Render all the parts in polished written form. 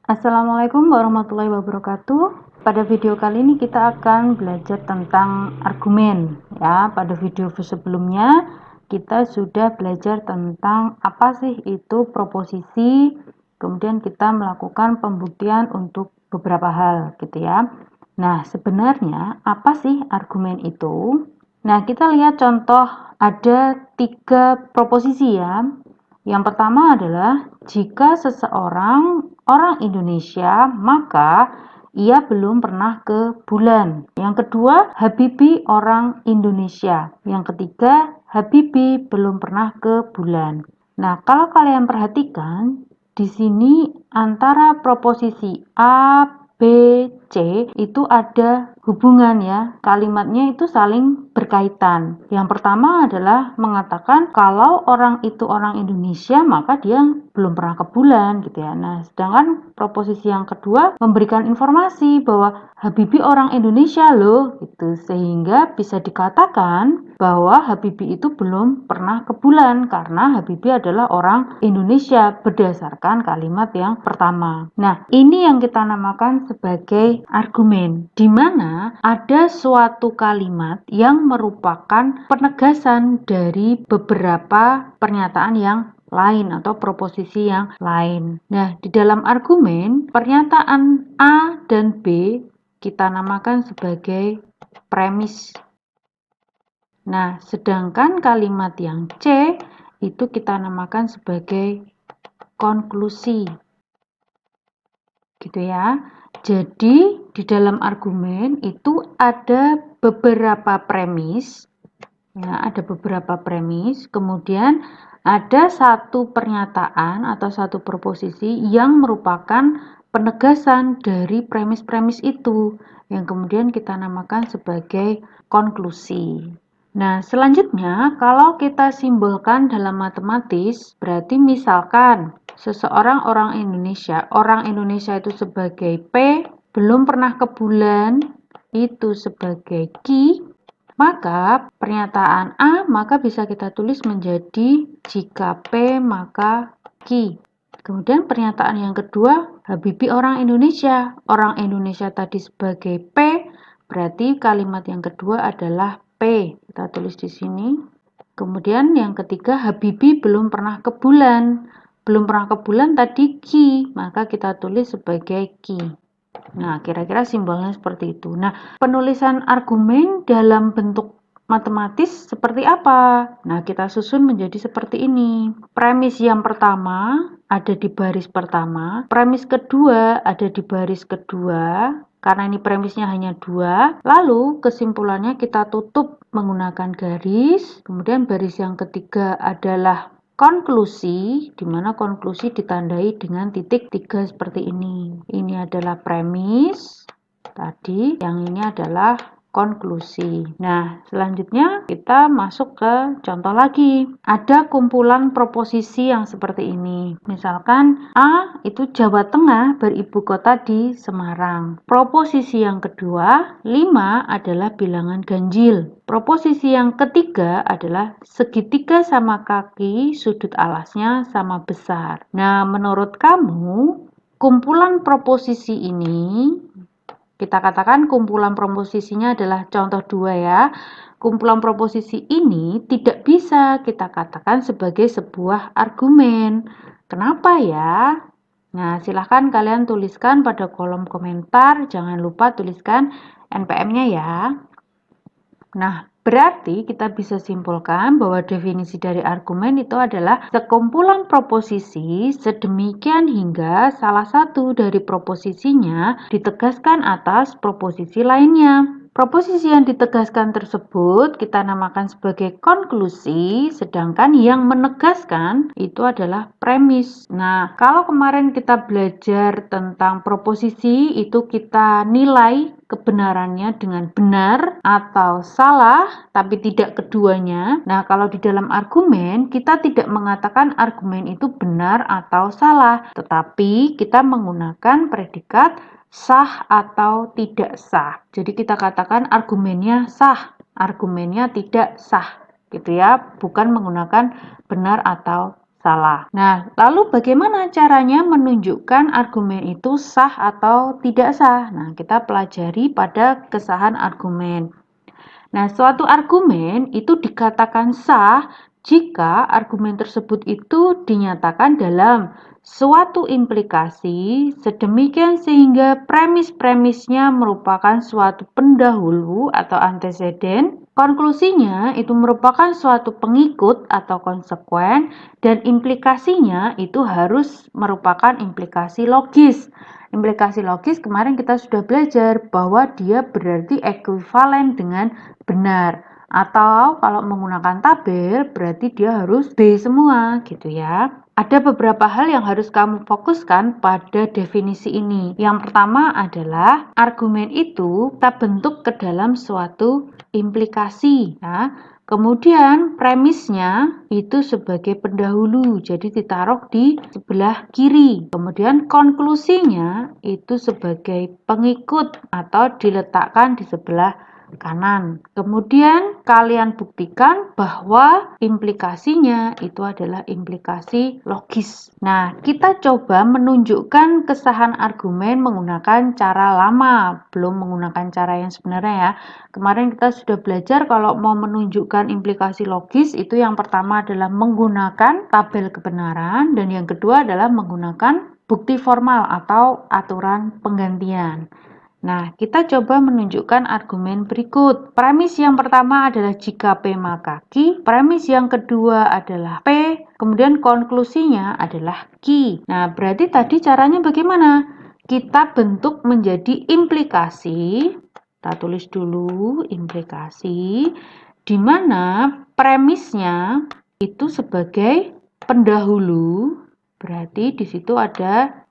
Assalamualaikum warahmatullahi wabarakatuh. Pada video kali ini kita akan belajar tentang argumen ya. Pada video sebelumnya kita sudah belajar tentang apa sih itu proposisi, kemudian kita melakukan pembuktian untuk beberapa hal gitu ya. Nah, sebenarnya apa sih argumen itu? Nah, kita lihat contoh, ada 3 proposisi ya. Yang pertama adalah jika seseorang orang Indonesia, maka ia belum pernah ke bulan. Yang kedua, Habibie orang Indonesia. Yang ketiga, Habibie belum pernah ke bulan. Nah, kalau kalian perhatikan, di sini antara proposisi A, B, C itu ada hubungan ya. Kalimatnya itu saling berkaitan. Yang pertama adalah mengatakan kalau orang itu orang Indonesia, maka dia belum pernah ke bulan gitu ya. Nah, sedangkan proposisi yang kedua memberikan informasi bahwa Habibie orang Indonesia loh gitu, sehingga bisa dikatakan bahwa Habibie itu belum pernah ke bulan karena Habibie adalah orang Indonesia berdasarkan kalimat yang pertama. Nah, ini yang kita namakan sebagai argumen, di mana ada suatu kalimat yang merupakan penegasan dari beberapa pernyataan yang lain atau proposisi yang lain. Nah, di dalam argumen, pernyataan A dan B kita namakan sebagai premis. Nah, sedangkan kalimat yang C itu kita namakan sebagai konklusi. Gitu ya. Jadi, di dalam argumen itu ada beberapa premis. Ya, ada beberapa premis, kemudian ada satu pernyataan atau satu proposisi yang merupakan penegasan dari premis-premis itu, yang kemudian kita namakan sebagai konklusi. Nah, selanjutnya kalau kita simbolkan dalam matematis, berarti misalkan seseorang orang Indonesia itu sebagai P, belum pernah ke bulan, itu sebagai Q, maka pernyataan A maka bisa kita tulis menjadi jika P maka Q. Kemudian pernyataan yang kedua, Habibie orang Indonesia. Orang Indonesia tadi sebagai P, berarti kalimat yang kedua adalah P. Kita tulis di sini. Kemudian yang ketiga, Habibie belum pernah ke bulan. Belum pernah ke bulan tadi Q, maka kita tulis sebagai Q. Nah, kira-kira simbolnya seperti itu. Nah, penulisan argumen dalam bentuk matematis seperti apa? Nah, kita susun menjadi seperti ini. Premis yang pertama ada di baris pertama, premis kedua ada di baris kedua, karena ini premisnya hanya 2. Lalu kesimpulannya kita tutup menggunakan garis, kemudian baris yang ketiga adalah konklusi, di mana konklusi ditandai dengan titik 3 seperti ini. Ini adalah premis tadi, yang ini adalah konklusi. Nah, selanjutnya kita masuk ke contoh lagi. Ada kumpulan proposisi yang seperti ini. Misalkan A itu Jawa Tengah beribu kota di Semarang. Proposisi yang kedua, 5 adalah bilangan ganjil. Proposisi yang ketiga adalah segitiga sama kaki, sudut alasnya sama besar. Nah, menurut kamu, kumpulan proposisi ini, kita katakan kumpulan proposisinya adalah contoh 2 ya. Kumpulan proposisi ini tidak bisa kita katakan sebagai sebuah argumen. Kenapa ya? Nah, silahkan kalian tuliskan pada kolom komentar. Jangan lupa tuliskan NPM-nya ya. Nah, berarti kita bisa simpulkan bahwa definisi dari argumen itu adalah sekumpulan proposisi sedemikian hingga salah satu dari proposisinya ditegaskan atas proposisi lainnya. Proposisi yang ditegaskan tersebut kita namakan sebagai konklusi, sedangkan yang menegaskan itu adalah premis. Nah, kalau kemarin kita belajar tentang proposisi, itu kita nilai kebenarannya dengan benar atau salah, tapi tidak keduanya. Nah, kalau di dalam argumen, kita tidak mengatakan argumen itu benar atau salah, tetapi kita menggunakan predikat sah atau tidak sah. Jadi kita katakan argumennya sah, argumennya tidak sah, gitu ya, bukan menggunakan benar atau salah. Nah, lalu bagaimana caranya menunjukkan argumen itu sah atau tidak sah? Nah, kita pelajari pada kesahan argumen. Nah, suatu argumen itu dikatakan sah jika argumen tersebut itu dinyatakan dalam suatu implikasi sedemikian sehingga premis-premisnya merupakan suatu pendahulu atau anteseden, konklusinya itu merupakan suatu pengikut atau konsekuen, dan implikasinya itu harus merupakan implikasi logis. Implikasi logis kemarin kita sudah belajar bahwa dia berarti ekuivalen dengan benar, atau kalau menggunakan tabel berarti dia harus B semua gitu ya. Ada beberapa hal yang harus kamu fokuskan pada definisi ini. Yang pertama adalah argumen itu kita bentuk ke dalam suatu implikasi ya. Kemudian premisnya itu sebagai pendahulu, jadi ditaruh di sebelah kiri. Kemudian konklusinya itu sebagai pengikut atau diletakkan di sebelah kanan. Kemudian kalian buktikan bahwa implikasinya itu adalah implikasi logis. Nah, kita coba menunjukkan kesahan argumen menggunakan cara lama, belum menggunakan cara yang sebenarnya ya. Kemarin kita sudah belajar kalau mau menunjukkan implikasi logis itu yang pertama adalah menggunakan tabel kebenaran, dan yang kedua adalah menggunakan bukti formal atau aturan penggantian. Nah, kita coba menunjukkan argumen berikut. Premis yang pertama adalah jika P maka Q. Premis yang kedua adalah P. Kemudian konklusinya adalah Q. Nah, berarti tadi caranya bagaimana? Kita bentuk menjadi implikasi. Kita tulis dulu implikasi, di mana premisnya itu sebagai pendahulu. Berarti di situ ada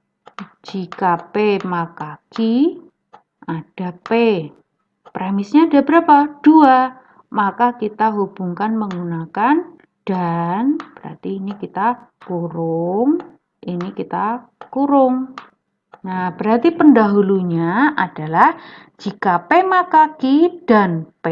jika P maka Q. Ada P. Premisnya ada berapa? 2. Maka kita hubungkan menggunakan dan, berarti ini kita kurung, ini kita kurung. Nah, berarti pendahulunya adalah jika P maka Q dan P,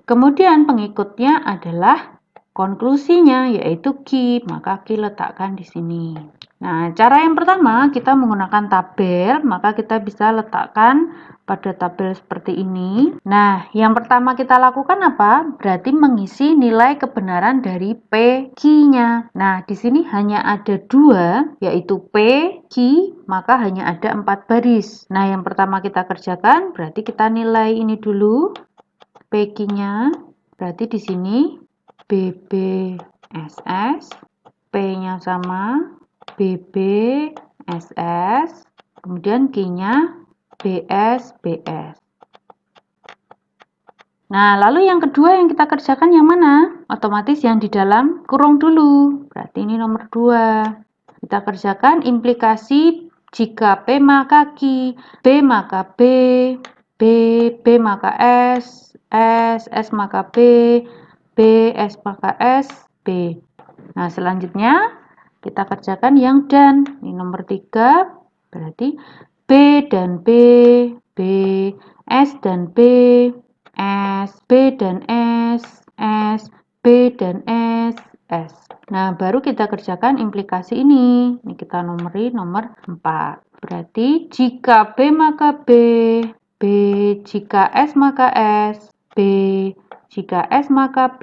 kemudian pengikutnya adalah konklusinya yaitu Q, maka Q letakkan di sini. Nah, cara yang pertama kita menggunakan tabel, maka kita bisa letakkan pada tabel seperti ini. Nah, yang pertama kita lakukan apa? Berarti mengisi nilai kebenaran dari P, Q-nya. Nah, di sini hanya ada 2, yaitu P, Q, maka hanya ada 4 baris. Nah, yang pertama kita kerjakan, berarti kita nilai ini dulu, P, Q-nya. Berarti di sini BB, SS, P-nya sama, BB, SS, kemudian Q-nya BS, BS. Nah, lalu yang kedua yang kita kerjakan yang mana? Otomatis yang di dalam kurung dulu. Berarti ini nomor 2. Kita kerjakan implikasi jika P maka Q, B maka B, B maka S, S maka B, S maka S, B. Nah, selanjutnya kita kerjakan yang dan. Ini nomor 3, berarti B dan B, S dan B, B dan S, B dan S. Nah, baru kita kerjakan implikasi ini. Ini kita nomori nomor 4. Berarti jika B maka B, jika S maka S, B, jika S maka B,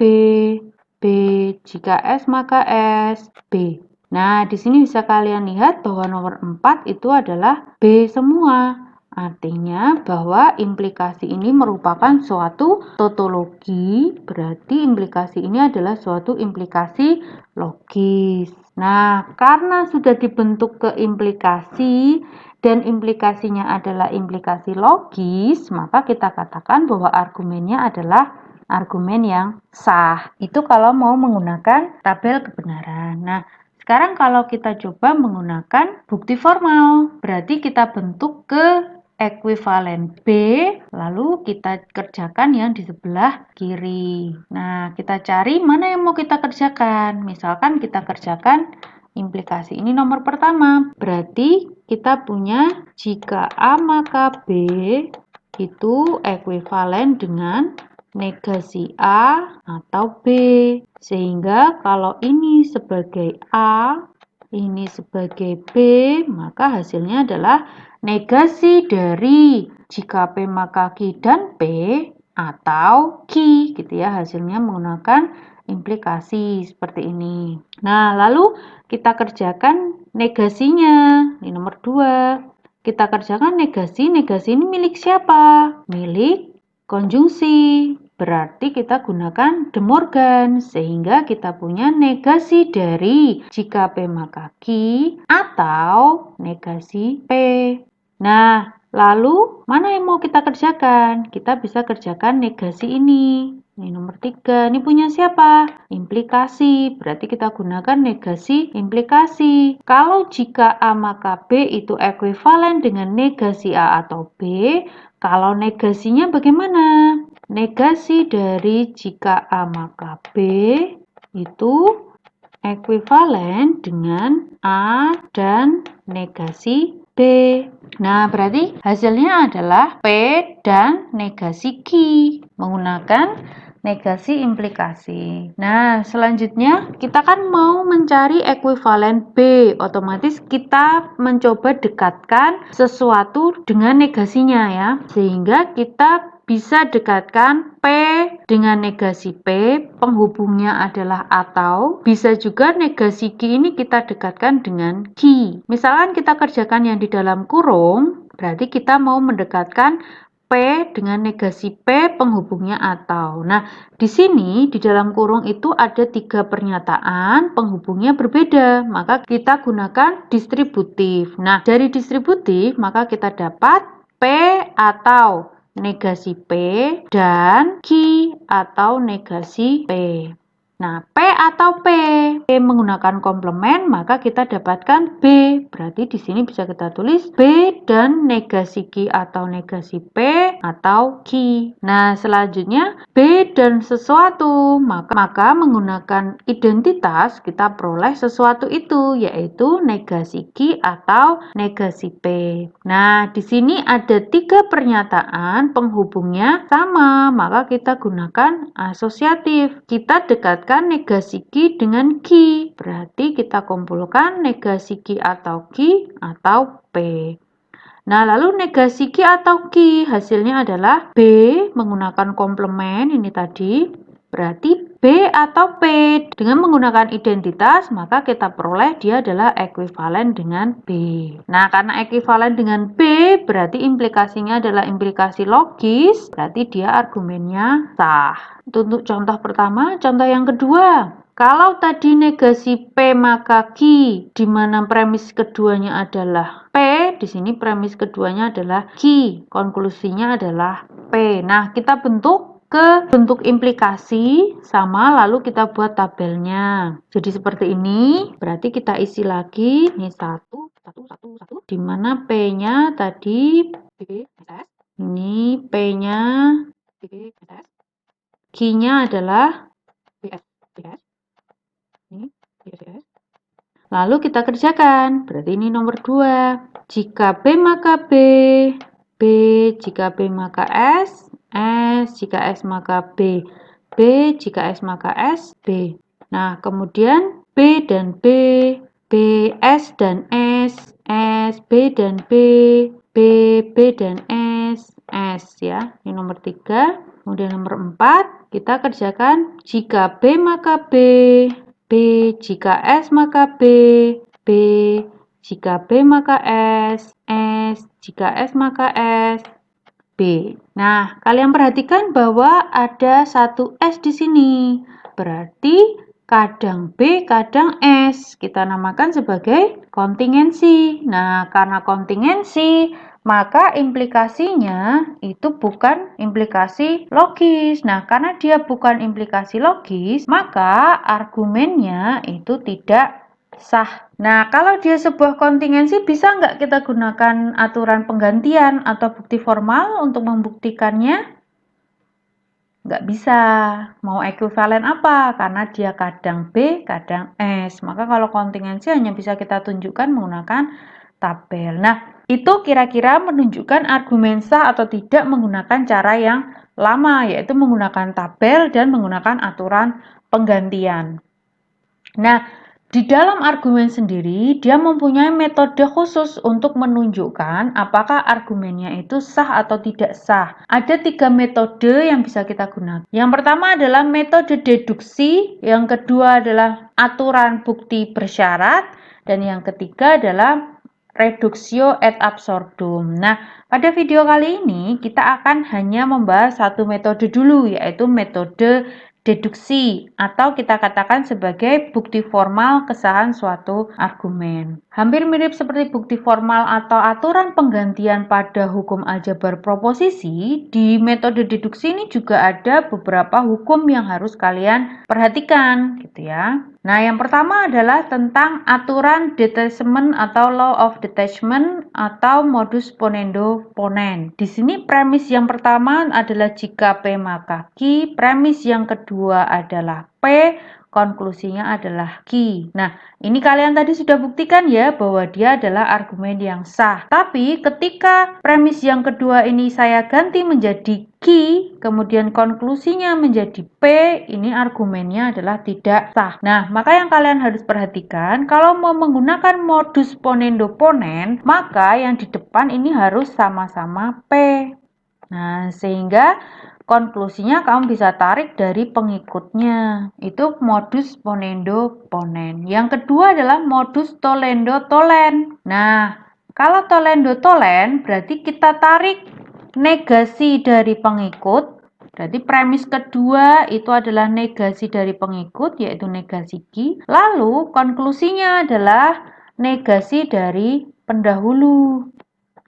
jika S maka S, B. Nah, di sini bisa kalian lihat bahwa nomor 4 itu adalah B semua. Artinya bahwa implikasi ini merupakan suatu tautologi, berarti implikasi ini adalah suatu implikasi logis. Nah, karena sudah dibentuk ke implikasi dan implikasinya adalah implikasi logis, maka kita katakan bahwa argumennya adalah argumen yang sah. Itu kalau mau menggunakan tabel kebenaran. Nah, sekarang kalau kita coba menggunakan bukti formal, berarti kita bentuk ke ekuivalen B, lalu kita kerjakan yang di sebelah kiri. Nah, kita cari mana yang mau kita kerjakan. Misalkan kita kerjakan implikasi ini nomor pertama. Berarti kita punya jika A maka B itu ekuivalen dengan negasi A atau B. Sehingga kalau ini sebagai A, ini sebagai B, maka hasilnya adalah negasi dari jika P maka Q dan P atau Q gitu ya. Hasilnya menggunakan implikasi seperti ini. Nah, lalu kita kerjakan negasinya. Ini nomor 2. Kita kerjakan negasi. Negasi ini milik siapa? Milik konjungsi. Berarti kita gunakan De Morgan sehingga kita punya negasi dari jika P maka Q atau negasi P. Nah, lalu mana yang mau kita kerjakan? Kita bisa kerjakan negasi ini. Ini nomor 3. Ini punya siapa? Implikasi. Berarti kita gunakan negasi implikasi. Kalau jika A maka B itu ekuivalen dengan negasi A atau B, kalau negasinya bagaimana? Negasi dari jika A maka B itu ekuivalen dengan A dan negasi B. Nah, berarti hasilnya adalah P dan negasi Q menggunakan negasi implikasi. Nah, selanjutnya kita kan mau mencari ekuivalen B. Otomatis kita mencoba dekatkan sesuatu dengan negasinya ya. Sehingga kita bisa dekatkan P dengan negasi P, penghubungnya adalah atau. Bisa juga negasi Q ini kita dekatkan dengan Q. Misalkan kita kerjakan yang di dalam kurung, berarti kita mau mendekatkan P dengan negasi P, penghubungnya atau. Nah, di sini di dalam kurung itu ada 3 pernyataan, penghubungnya berbeda. Maka kita gunakan distributif. Nah, dari distributif maka kita dapat P atau negasi P dan Q atau negasi P. Nah, P atau P menggunakan komplement, maka kita dapatkan B. Berarti di sini bisa kita tulis B dan negasi Q atau negasi P atau Q. Nah, selanjutnya B dan sesuatu, maka menggunakan identitas kita peroleh sesuatu itu, yaitu negasi Q atau negasi P. Nah, di sini ada 3 pernyataan, penghubungnya sama, maka kita gunakan asosiatif. Kita dekatkan negasi Q dengan Q. Berarti kita kumpulkan negasi Q atau P. Nah, lalu negasi Q atau Q hasilnya adalah B menggunakan komplement ini tadi. Berarti B atau P dengan menggunakan identitas, maka kita peroleh dia adalah ekuivalen dengan B. Nah, karena ekuivalen dengan B, berarti implikasinya adalah implikasi logis, berarti dia argumennya sah. Itu untuk contoh pertama. Contoh yang kedua, kalau tadi negasi P maka Q, di mana premis keduanya adalah P, di sini premis keduanya adalah Q, konklusinya adalah P. Nah, kita bentuk implikasi sama, lalu kita buat tabelnya. Jadi seperti ini, berarti kita isi lagi, ini 1, di mana P-nya tadi BPSS, ini P-nya BPSS, Q-nya adalah BPSS, ini BPSS. Lalu kita kerjakan, berarti ini nomor 2. Jika B maka B, B jika B maka S, S jika S maka B, B jika S maka S, B. Nah, kemudian B dan B, B, S dan S, S, B dan B, B, B dan S, S ya. Ini nomor 3. Kemudian nomor 4, kita kerjakan jika B maka B, B jika S maka B, B jika B maka S, S jika S maka S, B. Nah, kalian perhatikan bahwa ada satu S di sini. Berarti kadang B, kadang S. Kita namakan sebagai kontingensi. Nah, karena kontingensi, maka implikasinya itu bukan implikasi logis. Nah, karena dia bukan implikasi logis, maka argumennya itu tidak sah. Nah, kalau dia sebuah kontingensi, bisa nggak kita gunakan aturan penggantian atau bukti formal untuk membuktikannya? Nggak bisa. Mau ekuivalen apa? Karena dia kadang B, kadang S. Maka kalau kontingensi hanya bisa kita tunjukkan menggunakan tabel. Nah, itu kira-kira menunjukkan argumen sah atau tidak menggunakan cara yang lama, yaitu menggunakan tabel dan menggunakan aturan penggantian. Nah, di dalam argumen sendiri, dia mempunyai metode khusus untuk menunjukkan apakah argumennya itu sah atau tidak sah. Ada 3 metode yang bisa kita gunakan. Yang pertama adalah metode deduksi, yang kedua adalah aturan bukti bersyarat, dan yang ketiga adalah reductio ad absurdum. Nah, pada video kali ini kita akan hanya membahas satu metode dulu, yaitu metode deduksi, atau kita katakan sebagai bukti formal kesahan suatu argumen. Hampir mirip seperti bukti formal atau aturan penggantian pada hukum aljabar proposisi, di metode deduksi ini juga ada beberapa hukum yang harus kalian perhatikan, gitu ya. Nah, yang pertama adalah tentang aturan detachment atau law of detachment atau modus ponendo ponens. Di sini premis yang pertama adalah jika P maka Q, premis yang kedua adalah P, konklusinya adalah Q. Nah, ini kalian tadi sudah buktikan ya bahwa dia adalah argumen yang sah. Tapi ketika premis yang kedua ini saya ganti menjadi Q, kemudian konklusinya menjadi P, ini argumennya adalah tidak sah. Nah, maka yang kalian harus perhatikan, kalau mau menggunakan modus ponendo ponens, maka yang di depan ini harus sama-sama P. Nah, sehingga konklusinya kamu bisa tarik dari pengikutnya. Itu modus ponendo ponens. Yang kedua adalah modus tollendo tollens. Nah, kalau tollendo tollens berarti kita tarik negasi dari pengikut. Berarti premis kedua itu adalah negasi dari pengikut, yaitu negasi Q. Lalu konklusinya adalah negasi dari pendahulu.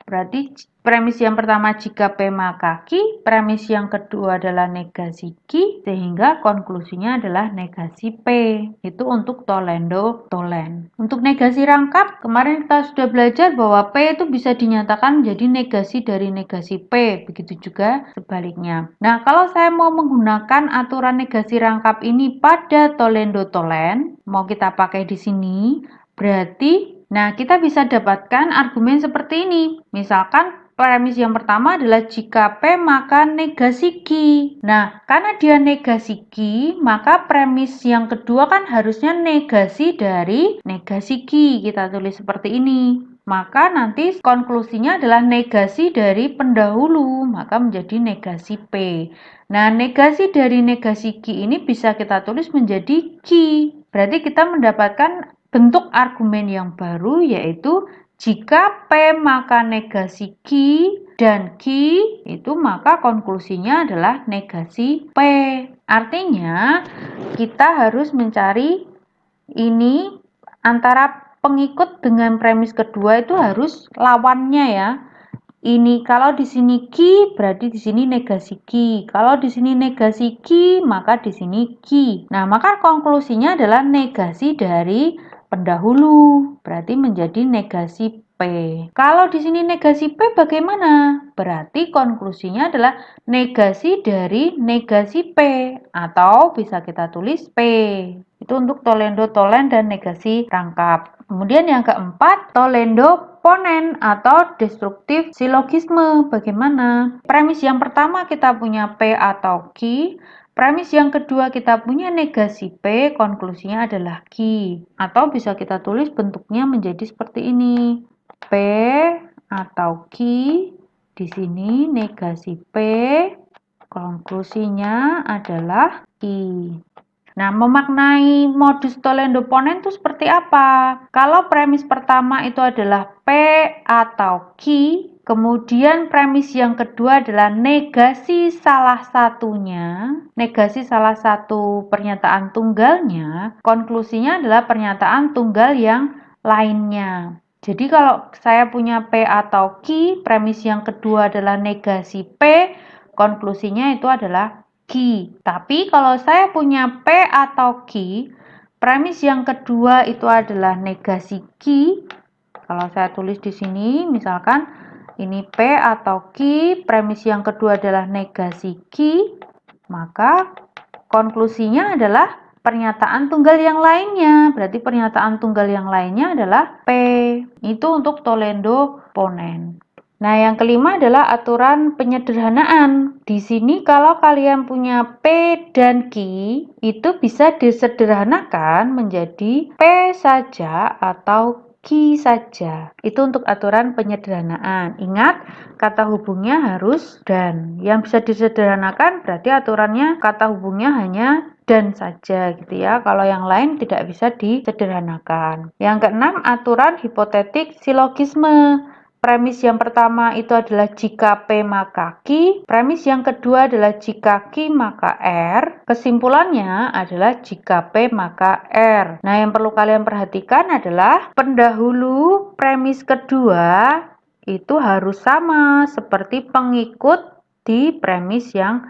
Berarti premis yang pertama jika P maka Q, premis yang kedua adalah negasi Q, sehingga konklusinya adalah negasi P. Itu untuk tollendo tollens. Untuk negasi rangkap, kemarin kita sudah belajar bahwa P itu bisa dinyatakan menjadi negasi dari negasi P, begitu juga sebaliknya. Nah, kalau saya mau menggunakan aturan negasi rangkap ini pada tollendo tollens, mau kita pakai di sini, berarti kita bisa dapatkan argumen seperti ini. Misalkan premis yang pertama adalah jika P maka negasi Q. Nah, karena dia negasi Q, maka premis yang kedua kan harusnya negasi dari negasi Q. Kita tulis seperti ini. Maka nanti konklusinya adalah negasi dari pendahulu, maka menjadi negasi P. Nah, negasi dari negasi Q ini bisa kita tulis menjadi Q. Berarti kita mendapatkan bentuk argumen yang baru, yaitu jika P maka negasi Q dan Q itu maka konklusinya adalah negasi P. Artinya kita harus mencari ini antara pengikut dengan premis kedua itu harus lawannya ya. Ini kalau di sini Q berarti di sini negasi Q. Kalau di sini negasi Q maka di sini Q. Nah, maka konklusinya adalah negasi dari pendahulu. Berarti menjadi negasi P. Kalau di sini negasi P bagaimana? Berarti konklusinya adalah negasi dari negasi P atau bisa kita tulis P. Itu untuk tollendo tollens dan negasi rangkap. Kemudian yang keempat, tollendo ponens atau destruktif silogisme. Bagaimana? Premis yang pertama kita punya P atau Q. Premis yang kedua kita punya negasi P, konklusinya adalah Q. Atau bisa kita tulis bentuknya menjadi seperti ini. P atau Q, di sini negasi P, konklusinya adalah Q. Nah, memaknai modus tollendo ponens itu seperti apa? Kalau premis pertama itu adalah P atau Q, kemudian premis yang kedua adalah negasi salah satunya, negasi salah satu pernyataan tunggalnya, konklusinya adalah pernyataan tunggal yang lainnya. Jadi kalau saya punya P atau Q, premis yang kedua adalah negasi P, konklusinya itu adalah Q. Tapi kalau saya punya P atau Q, premis yang kedua itu adalah negasi Q. Kalau saya tulis di sini, misalkan ini P atau Q, premis yang kedua adalah negasi Q, maka konklusinya adalah pernyataan tunggal yang lainnya. Berarti pernyataan tunggal yang lainnya adalah P. Itu untuk tollendo ponens. Nah, yang kelima adalah aturan penyederhanaan. Di sini kalau kalian punya P dan Q, itu bisa disederhanakan menjadi P saja atau Q saja. Itu untuk aturan penyederhanaan. Ingat, kata hubungnya harus dan. Yang bisa disederhanakan berarti aturannya kata hubungnya hanya dan saja gitu ya. Kalau yang lain tidak bisa disederhanakan. Yang keenam, aturan hipotetik silogisme. Premis yang pertama itu adalah jika P maka Q. Premis yang kedua adalah jika Q maka R. Kesimpulannya adalah jika P maka R. Nah, yang perlu kalian perhatikan adalah pendahulu premis kedua itu harus sama seperti pengikut di premis yang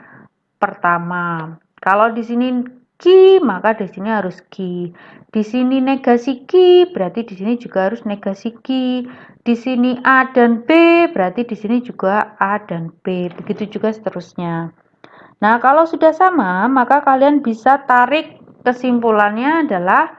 pertama. Kalau di sini Q, maka di sini harus Q. Di sini negasi Q, berarti di sini juga harus negasi Q. Di sini A dan B, berarti di sini juga A dan B. Begitu juga seterusnya. Nah, kalau sudah sama, maka kalian bisa tarik kesimpulannya adalah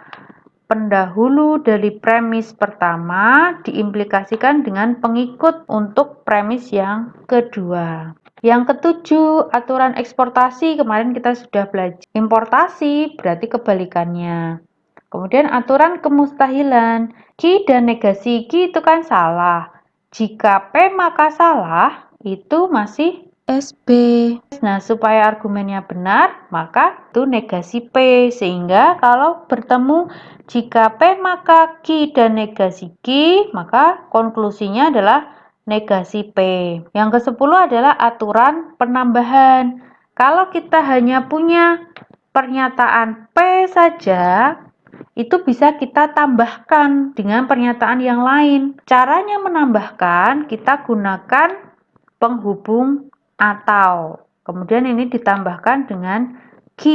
pendahulu dari premis pertama diimplikasikan dengan pengikut untuk premis yang kedua. Yang ketujuh, aturan eksportasi. Kemarin kita sudah belajar. Importasi berarti kebalikannya. Kemudian aturan kemustahilan. Q dan negasi Q itu kan salah. Jika P maka salah, itu masih SB. Nah, supaya argumennya benar, maka itu negasi P. Sehingga kalau bertemu jika P maka Q dan negasi Q, maka konklusinya adalah negasi P. Yang ke-10 adalah aturan penambahan. Kalau kita hanya punya pernyataan P saja, itu bisa kita tambahkan dengan pernyataan yang lain. Caranya menambahkan, kita gunakan penghubung atau. Kemudian ini ditambahkan dengan Q.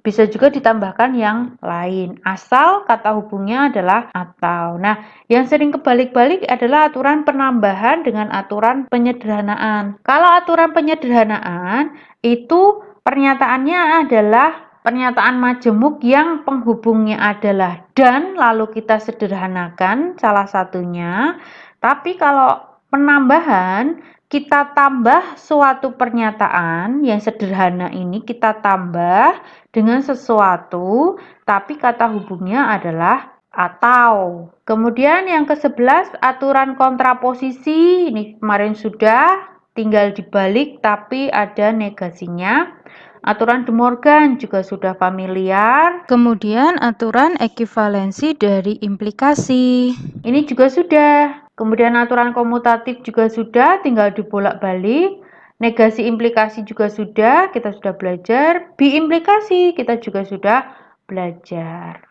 Bisa juga ditambahkan yang lain. Asal kata hubungnya adalah atau. Nah, yang sering kebalik-balik adalah aturan penambahan dengan aturan penyederhanaan. Kalau aturan penyederhanaan, itu pernyataannya adalah pernyataan majemuk yang penghubungnya adalah dan, lalu kita sederhanakan salah satunya. Tapi kalau penambahan, kita tambah suatu pernyataan yang sederhana ini kita tambah dengan sesuatu, tapi kata hubungnya adalah atau. Kemudian yang ke-11, aturan kontraposisi. Ini kemarin sudah, tinggal dibalik tapi ada negasinya. Aturan De Morgan juga sudah familiar. Kemudian aturan ekivalensi dari implikasi. Ini juga sudah. Kemudian aturan komutatif juga sudah, tinggal dibolak-balik. Negasi implikasi juga sudah, kita sudah belajar. Biimplikasi kita juga sudah belajar.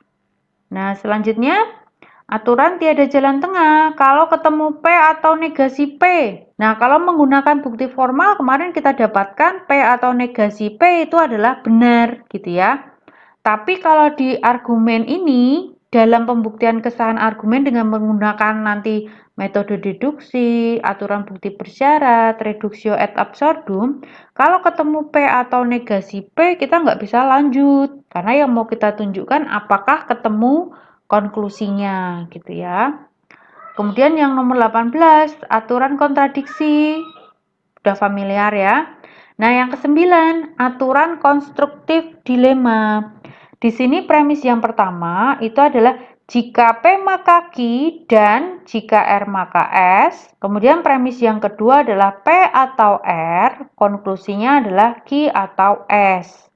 Nah, selanjutnya aturan tiada jalan tengah. Kalau ketemu P atau negasi P. Nah, kalau menggunakan bukti formal kemarin kita dapatkan P atau negasi P itu adalah benar gitu ya. Tapi kalau di argumen ini, dalam pembuktian kesahan argumen dengan menggunakan nanti metode deduksi, aturan bukti bersyarat, reduktio ad absurdum, kalau ketemu P atau negasi P, kita nggak bisa lanjut. Karena yang mau kita tunjukkan apakah ketemu konklusinya gitu ya. Kemudian yang nomor 18, aturan kontradiksi. Sudah familiar ya. Nah, yang ke-9, aturan konstruktif dilema. Di sini premis yang pertama itu adalah jika P maka Q dan jika R maka S. Kemudian premis yang kedua adalah P atau R, konklusinya adalah Q atau S.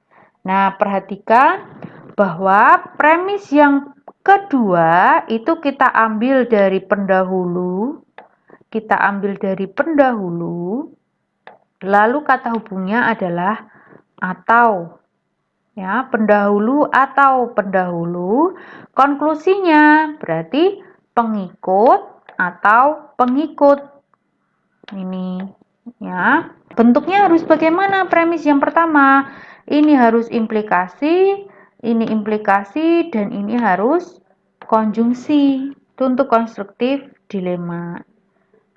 Nah, perhatikan bahwa premis yang kedua itu kita ambil dari pendahulu. Lalu kata hubungnya adalah atau. Ya, pendahulu atau pendahulu. Konklusinya berarti pengikut atau pengikut. Ini ya. Bentuknya harus bagaimana premis yang pertama? Ini harus implikasi, ini implikasi, dan ini harus konjungsi. Itu untuk konstruktif dilema.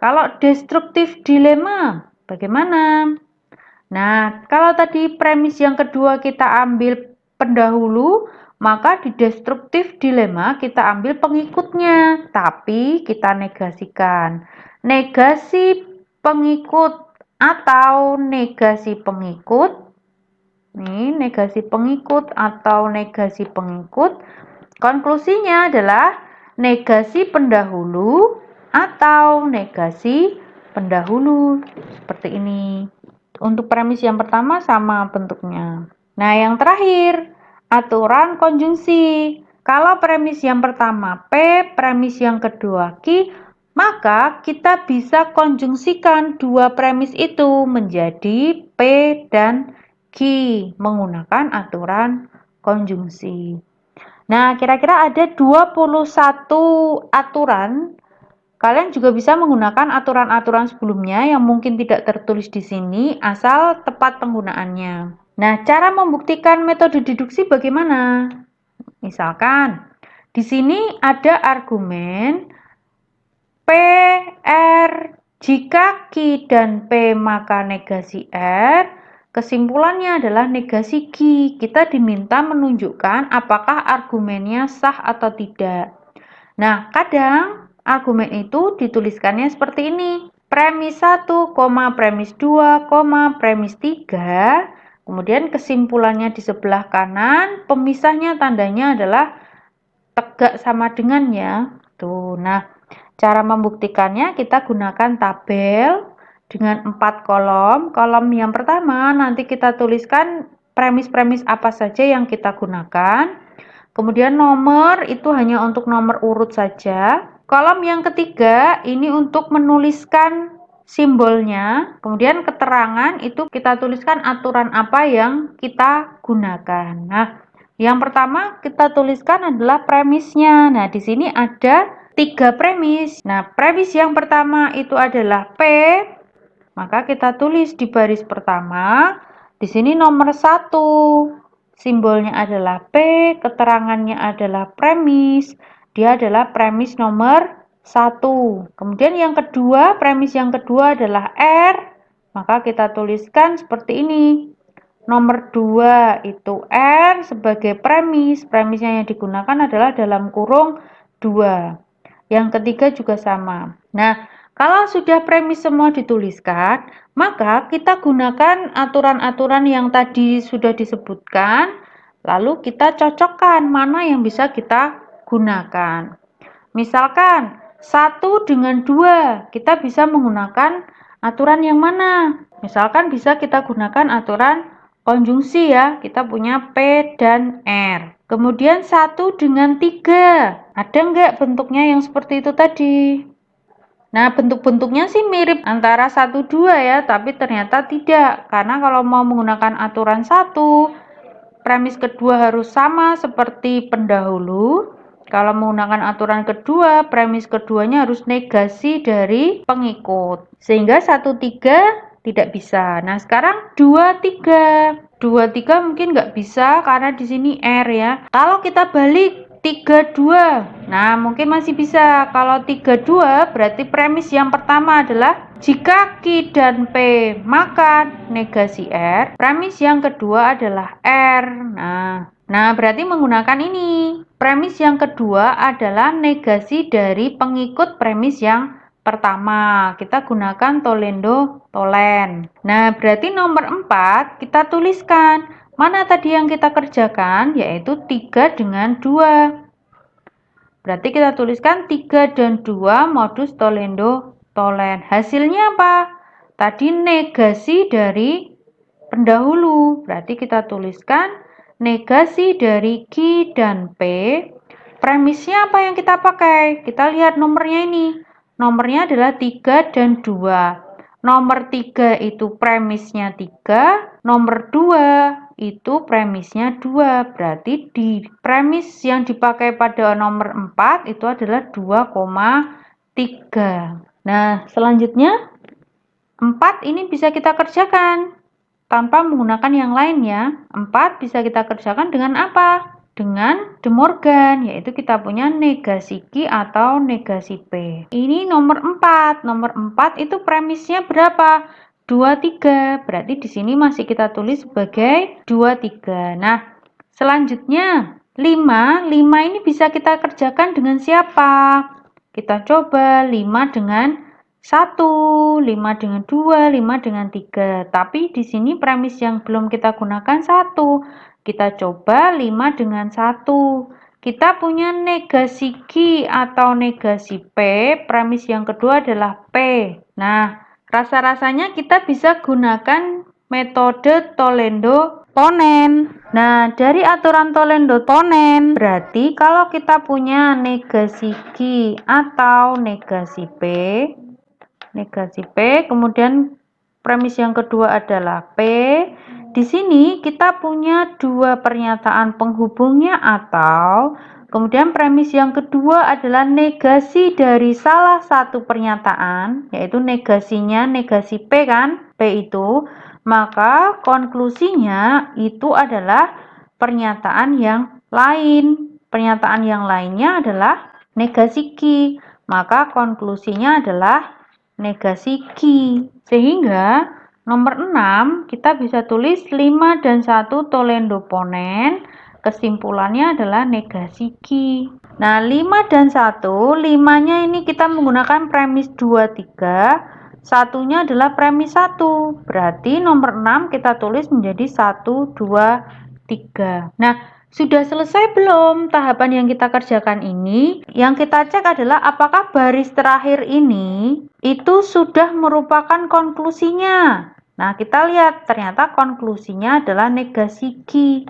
Kalau destruktif dilema, bagaimana? Nah, kalau tadi premis yang kedua kita ambil pendahulu, maka di destruktif dilema kita ambil pengikutnya, tapi kita negasikan. Negasi P pengikut atau negasi pengikut. Nih, negasi pengikut atau negasi pengikut. Konklusinya adalah negasi pendahulu atau negasi pendahulu. Seperti ini. Untuk premis yang pertama sama bentuknya. Nah, yang terakhir, aturan konjungsi. Kalau premis yang pertama P, premis yang kedua Q, maka kita bisa konjungsikan dua premis itu menjadi P dan Q menggunakan aturan konjungsi. Nah, kira-kira ada 21 aturan. Kalian juga bisa menggunakan aturan-aturan sebelumnya yang mungkin tidak tertulis di sini, asal tepat penggunaannya. Nah, cara membuktikan metode deduksi bagaimana? Misalkan, di sini ada argumen P, R, jika Q dan P maka negasi R, kesimpulannya adalah negasi Q. Kita diminta menunjukkan apakah argumennya sah atau tidak. Nah, kadang argumen itu dituliskannya seperti ini. Premis 1, premis 2, premis 3. Kemudian kesimpulannya di sebelah kanan, pemisahnya tandanya adalah tegak sama dengan ya. Tuh, nah, cara membuktikannya kita gunakan tabel dengan 4 kolom. Kolom yang pertama nanti kita tuliskan premis-premis apa saja yang kita gunakan. Kemudian nomor itu hanya untuk nomor urut saja. Kolom yang ketiga ini untuk menuliskan simbolnya. Kemudian keterangan itu kita tuliskan aturan apa yang kita gunakan. Nah, yang pertama kita tuliskan adalah premisnya. Nah, di sini ada 3 premis. Nah, premis yang pertama itu adalah P. Maka kita tulis di baris pertama. Di sini nomor 1. Simbolnya adalah P, keterangannya adalah premis. Dia adalah premis nomor 1. Kemudian yang kedua, premis yang kedua adalah R. Maka kita tuliskan seperti ini. Nomor 2 itu R sebagai premis. Premisnya yang digunakan adalah dalam kurung 2. Yang ketiga juga sama. Nah, kalau sudah premis semua dituliskan, maka kita gunakan aturan-aturan yang tadi sudah disebutkan, lalu kita cocokkan mana yang bisa kita gunakan. Misalkan 1 dengan 2, kita bisa menggunakan aturan yang mana? Misalkan bisa kita gunakan aturan konjungsi ya, kita punya P dan R. Kemudian 1 dengan 3, ada nggak bentuknya yang seperti itu tadi? Nah, bentuk-bentuknya sih mirip antara 1, 2 ya, tapi ternyata tidak. Karena kalau mau menggunakan aturan 1, premis kedua harus sama seperti pendahulu. Kalau menggunakan aturan kedua, premis keduanya harus negasi dari pengikut. Sehingga 1, 3 tidak bisa. Nah, sekarang 2, 3. 2, 3 mungkin nggak bisa karena di sini R ya. Kalau kita balik 3, 2. Nah, mungkin masih bisa. Kalau 3, 2 berarti premis yang pertama adalah jika Q dan P maka negasi R. Premis yang kedua adalah R. Nah, berarti menggunakan ini. Premis yang kedua adalah negasi dari pengikut premis yang pertama. Kita gunakan tolendo tolen. Nah, berarti nomor 4 kita tuliskan. Mana tadi yang kita kerjakan? Yaitu 3 dengan 2. Berarti kita tuliskan 3 dan 2 modus tolendo tolen. Hasilnya apa? Tadi negasi dari pendahulu. Berarti kita tuliskan negasi dari Q dan P. Premisnya apa yang kita pakai? Kita lihat nomornya ini. Nomornya adalah 3 dan 2. Nomor 3 itu premisnya 3, nomor 2 itu premisnya 2. Berarti di premis yang dipakai pada nomor 4 itu adalah 2,3. Nah, selanjutnya 4 ini bisa kita kerjakan tanpa menggunakan yang lain ya. 4 bisa kita kerjakan dengan apa? Dengan De Morgan, yaitu kita punya negasi Q atau negasi P. Ini nomor 4. Nomor 4 itu premisnya berapa? 2, 3. Berarti di sini masih kita tulis sebagai 2, 3. Nah, selanjutnya 5. 5 ini bisa kita kerjakan dengan siapa? Kita coba 5 dengan 1, 5 dengan 2, 5 dengan 3. Tapi di sini premis yang belum kita gunakan 1. Kita coba 5 dengan 1. Kita punya negasi Q atau negasi P, premis yang kedua adalah P. Nah, rasa-rasanya kita bisa gunakan metode Tollendo-Ponen. Nah, dari aturan Tollendo-Ponen, berarti kalau kita punya negasi Q atau negasi P, kemudian premis yang kedua adalah P. Di sini kita punya dua pernyataan penghubungnya atau, kemudian premis yang kedua adalah negasi dari salah satu pernyataan, yaitu negasinya negasi P kan, P itu, maka konklusinya itu adalah pernyataan yang lain. Pernyataan yang lainnya adalah negasi Q, maka konklusinya adalah negasi Q. Sehingga nomor 6 kita bisa tulis 5 dan 1 Tollendo-Ponen. Kesimpulannya adalah negasi Q. Nah, 5 dan 1, 5-nya ini kita menggunakan premis 2, 3. Satunya adalah premis 1. Berarti nomor 6 kita tulis menjadi 1, 2, 3. Nah, sudah selesai belum tahapan yang kita kerjakan ini? Yang kita cek adalah apakah baris terakhir ini itu sudah merupakan konklusinya. Nah, kita lihat ternyata konklusinya adalah negasi Q.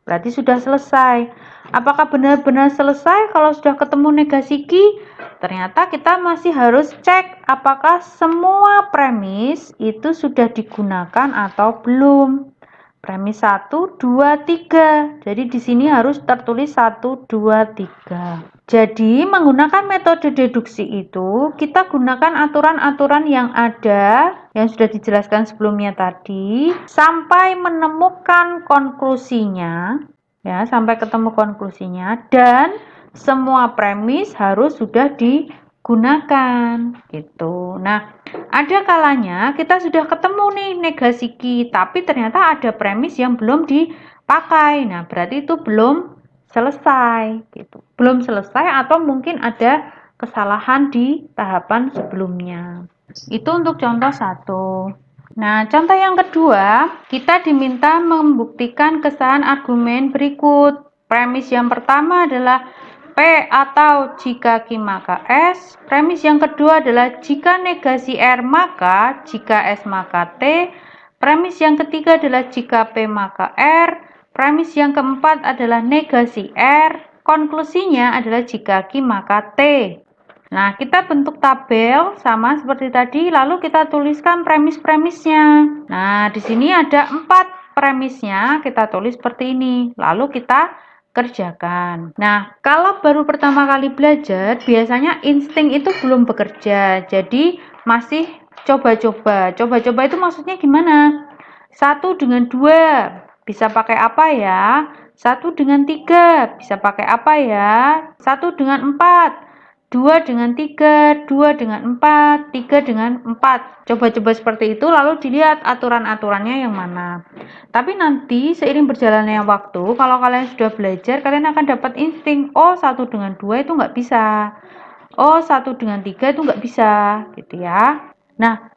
Berarti sudah selesai. Apakah benar-benar selesai kalau sudah ketemu negasi Q? Ternyata kita masih harus cek apakah semua premis itu sudah digunakan atau belum. Premis 1, 2, 3. Jadi di sini harus tertulis 1, 2, 3. Jadi menggunakan metode deduksi itu kita gunakan aturan-aturan yang ada yang sudah dijelaskan sebelumnya tadi sampai menemukan konklusinya, ya, sampai ketemu konklusinya, dan semua premis harus sudah digunakan gitu. Nah, ada kalanya kita sudah ketemu nih negasi Q, tapi ternyata ada premis yang belum dipakai. Nah, berarti itu belum selesai gitu. Belum selesai atau mungkin ada kesalahan di tahapan sebelumnya. Itu untuk contoh 1. Nah, contoh yang kedua, kita diminta membuktikan kesahan argumen berikut. Premis yang pertama adalah P atau jika Q maka S. Premis yang kedua adalah jika negasi R maka, jika S maka T. Premis yang ketiga adalah jika P maka R. Premis yang keempat adalah negasi R. Konklusinya adalah jika Q maka T. Nah, kita bentuk tabel sama seperti tadi, lalu kita tuliskan premis-premisnya. Nah, di sini ada 4 premisnya, kita tulis seperti ini. Lalu kita kerjakan. Nah, kalau baru pertama kali belajar, biasanya insting itu belum bekerja. Jadi, masih coba-coba. Coba-coba itu maksudnya gimana? 1 dengan 2, bisa pakai apa ya? 1 dengan 3, bisa pakai apa ya? 1 dengan 4. 2 dengan 3, 2 dengan 4, 3 dengan 4. Coba-coba seperti itu, lalu dilihat aturan-aturannya yang mana. Tapi nanti seiring berjalannya waktu, kalau kalian sudah belajar, kalian akan dapat insting, oh 1 dengan 2 itu nggak bisa. Oh 1 dengan 3 itu nggak bisa, gitu ya. Nah,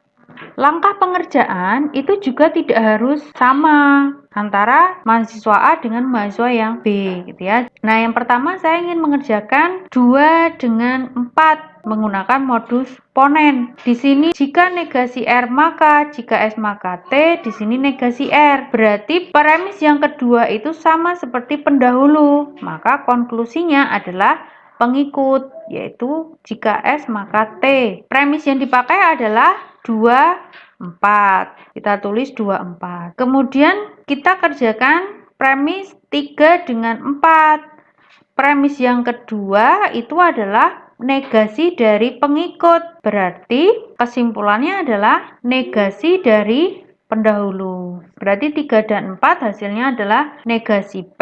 langkah pengerjaan itu juga tidak harus sama antara mahasiswa A dengan mahasiswa yang B, gitu ya. Nah, yang pertama saya ingin mengerjakan 2 dengan 4 menggunakan modus ponen. Di sini jika negasi R maka, jika S maka T, di sini negasi R. Berarti premis yang kedua itu sama seperti pendahulu. Maka konklusinya adalah pengikut, yaitu jika S maka T. Premis yang dipakai adalah 2, 4. Kita tulis 2, 4. Kemudian kita kerjakan premis 3 dengan 4. Premis yang kedua itu adalah negasi dari pengikut. Berarti kesimpulannya adalah negasi dari pendahulu. Berarti 3 dan 4 hasilnya adalah negasi P.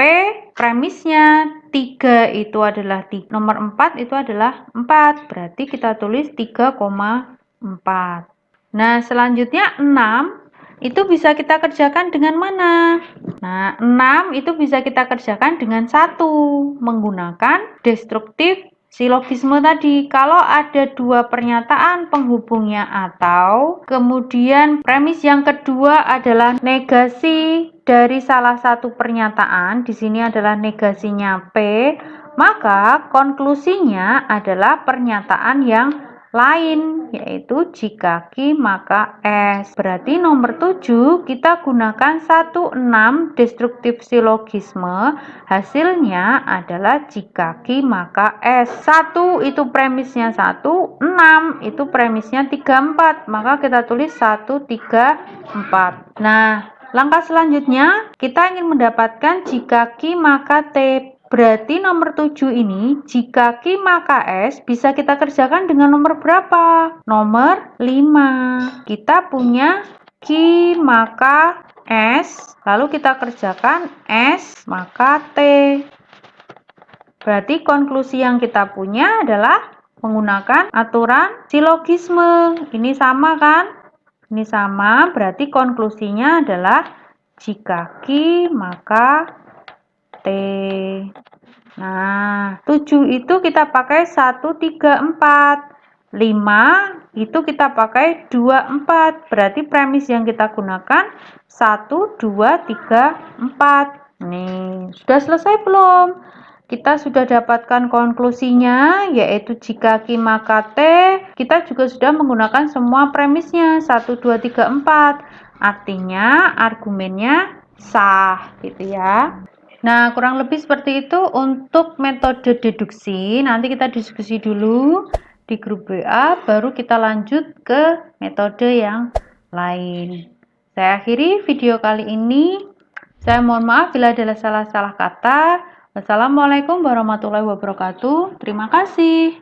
Premisnya 3 itu adalah 3. Nomor 4 itu adalah 4. Berarti kita tulis 3,4. Nah, selanjutnya 6 itu bisa kita kerjakan dengan mana? Nah, 6 itu bisa kita kerjakan dengan 1 menggunakan destruktif silogisme tadi. Kalau ada dua pernyataan penghubungnya atau, kemudian premis yang kedua adalah negasi dari salah satu pernyataan, di sini adalah negasinya P, maka konklusinya adalah pernyataan yang lain, yaitu jika Q maka S. Berarti nomor 7 kita gunakan 16 destruktif silogisme, hasilnya adalah jika Q maka S. 1 itu premisnya 1, 6 itu premisnya 3, 4, maka kita tulis 1, 3, 4. Nah, langkah selanjutnya kita ingin mendapatkan jika Q maka T. Berarti nomor 7 ini, jika Q maka S, bisa kita kerjakan dengan nomor berapa? Nomor 5. Kita punya Q maka S, lalu kita kerjakan S maka T. Berarti konklusi yang kita punya adalah menggunakan aturan silogisme. Ini sama kan? Ini sama, berarti konklusinya adalah jika Q maka T. Nah, 7 itu kita pakai 1, 3, 4. 5 itu kita pakai 2, 4. Berarti premis yang kita gunakan 1, 2, 3, 4. Nih, sudah selesai belum? Kita sudah dapatkan konklusinya, yaitu jika Q maka T. Kita juga sudah menggunakan semua premisnya 1, 2, 3, 4. Artinya argumennya sah gitu ya. Nah, kurang lebih seperti itu untuk metode deduksi. Nanti kita diskusi dulu di grup WA, baru kita lanjut ke metode yang lain. Saya akhiri video kali ini. Saya mohon maaf bila ada salah-salah kata. Wassalamualaikum warahmatullahi wabarakatuh. Terima kasih.